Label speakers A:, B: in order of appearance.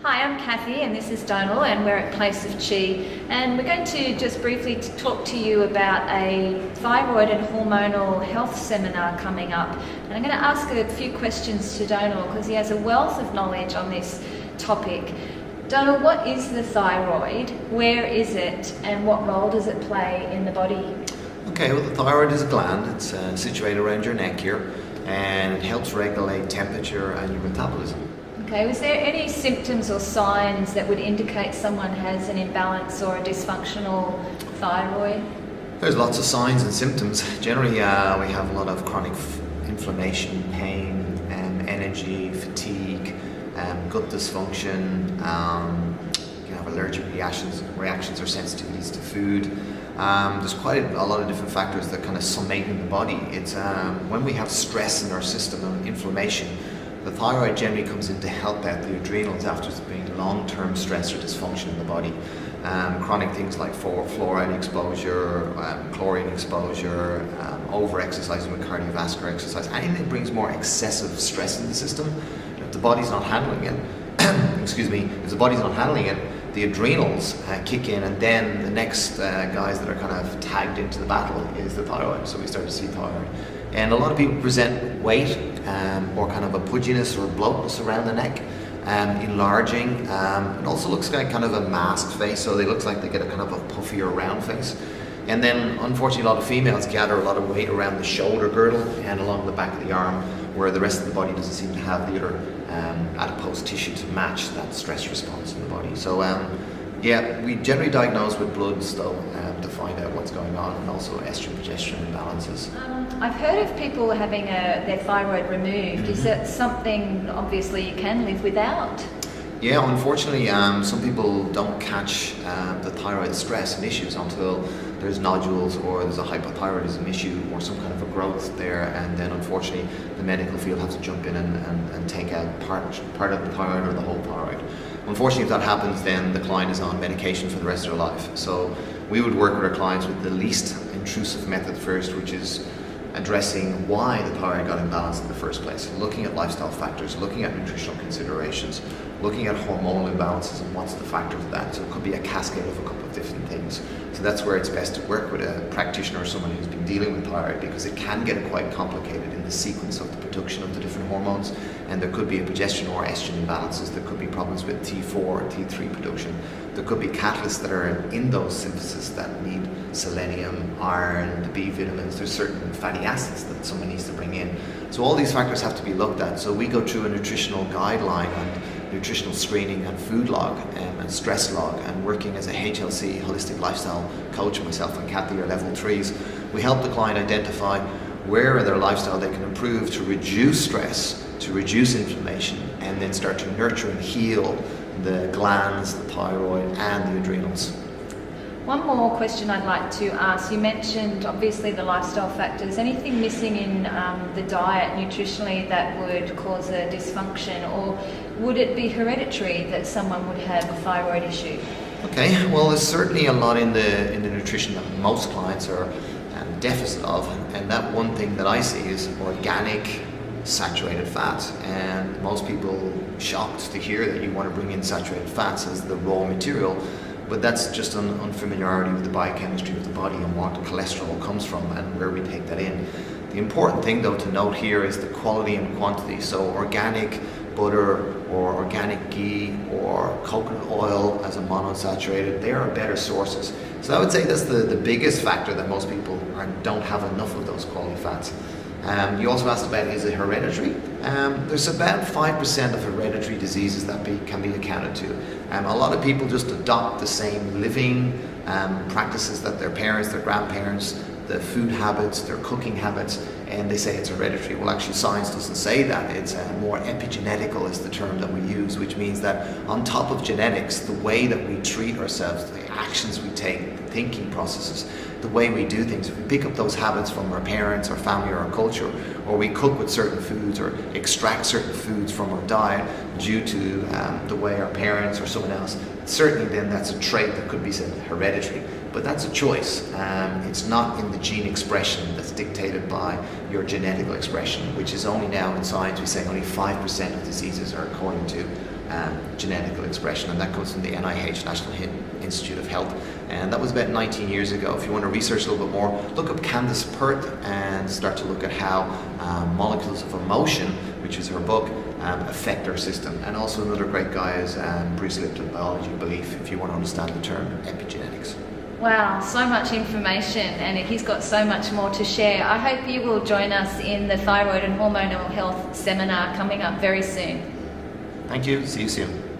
A: Hi, I'm Kathy and this is Donal and we're at Place of Chi, and we're going to just briefly talk to you about a thyroid and hormonal health seminar coming up. And I'm going to ask a few questions to Donal because he has a wealth of knowledge on this topic. Donal, what is the thyroid, where is it, and what role does it play in the body?
B: Okay, well, the thyroid is a gland. It's situated around your neck here, and it helps regulate temperature and your metabolism.
A: Okay, was there any symptoms or signs that would indicate someone has an imbalance or a dysfunctional thyroid?
B: There's lots of signs and symptoms. Generally, we have a lot of chronic inflammation, pain, energy, fatigue, gut dysfunction. You can have allergic reactions or sensitivities to food. There's quite a lot of different factors that kind of summate in the body. It's when we have stress in our system and inflammation, the thyroid generally comes in to help out the adrenals after there's been long-term stress or dysfunction in the body. Chronic things like fluoride exposure, chlorine exposure, over-exercising with cardiovascular exercise, anything that brings more excessive stress in the system. If the body's not handling it, if the body's not handling it, the adrenals kick in, and then the next guys that are kind of tagged into the battle is the thyroid. So we start to see thyroid. And a lot of people present with weight or kind of a pudginess or bloatness around the neck, enlarging. It also looks like kind of a masked face, so they look like they get a kind of a puffy or round face. And then unfortunately a lot of females gather a lot of weight around the shoulder girdle and along the back of the arm, where the rest of the body doesn't seem to have the other adipose tissue to match that stress response in the body. So yeah, we generally diagnose with bloods though to find out what's going on, and also estrogen progesterone imbalances.
A: I've heard of people having their thyroid removed. Is that something obviously you can live without?
B: Yeah, unfortunately, some people don't catch the thyroid stress and issues until there's nodules or there's a hypothyroidism issue or some kind of a growth there, and then unfortunately the medical field has to jump in and take out part of the thyroid or the whole thyroid. Unfortunately, if that happens, then the client is on medication for the rest of their life. So we would work with our clients with the least intrusive method first, which is addressing why the thyroid got imbalanced in the first place, looking at lifestyle factors, looking at nutritional considerations, looking at hormonal imbalances and what's the factor of that. So it could be a cascade of a couple of different things. So that's where it's best to work with a practitioner or someone who's been dealing with thyroid, because it can get quite complicated in the sequence of the production of the different hormones, and there could be a progesterone or estrogen imbalances. There could be problems with T4 or T3 production. There could be catalysts that are in those synthesis that need selenium, iron, the B vitamins. There's certain fatty acids that someone needs to bring in. So all these factors have to be looked at. So we go through a nutritional guideline and nutritional screening and food log and stress log, and working as a HLC, holistic lifestyle coach, myself and Kathy are level 3s. We help the client identify where in their lifestyle they can improve to reduce stress, to reduce inflammation, and then start to nurture and heal the glands, the thyroid and the adrenals.
A: One more question I'd like to ask. You mentioned obviously the lifestyle factors. Anything missing in the diet nutritionally that would cause a dysfunction, or would it be hereditary that someone would have a thyroid issue?
B: Okay, well, there's certainly a lot in the nutrition that most clients are deficit of, and that one thing that I see is organic saturated fats, and most people shocked to hear that you want to bring in saturated fats as the raw material. But that's just an unfamiliarity with the biochemistry of the body and what cholesterol comes from and where we take that in. The important thing though to note here is the quality and quantity. So organic butter or organic ghee or coconut oil as a monounsaturated, they are better sources. So I would say that's the biggest factor that most people don't have enough of those quality fats. You also asked about, is it hereditary? There's about 5% of hereditary diseases that can be accounted to. A lot of people just adopt the same living practices that their parents, their grandparents, the food habits, their cooking habits, and they say it's hereditary. Well, actually science doesn't say that. It's more epigenetical is the term that we use, which means that on top of genetics, the way that we treat ourselves, the actions we take, the thinking processes, the way we do things, if we pick up those habits from our parents, our family, or our culture, or we cook with certain foods or extract certain foods from our diet due to the way our parents or someone else, certainly then that's a trait that could be said hereditary. But that's a choice. It's not in the gene expression that's dictated by your genetical expression, which is only now in science, we say only 5% of diseases are according to genetical expression, and that comes from the NIH, National Institute of Health, and that was about 19 years ago. If you want to research a little bit more, look up Candace Pert and start to look at how molecules of emotion, which is her book, affect our system. And also another great guy is Bruce Lipton, Biology Belief, if you want to understand the term epigenetics.
A: Wow, so much information, and he's got so much more to share. I hope you will join us in the Thyroid and Hormonal Health seminar coming up very soon.
B: Thank you. See you soon.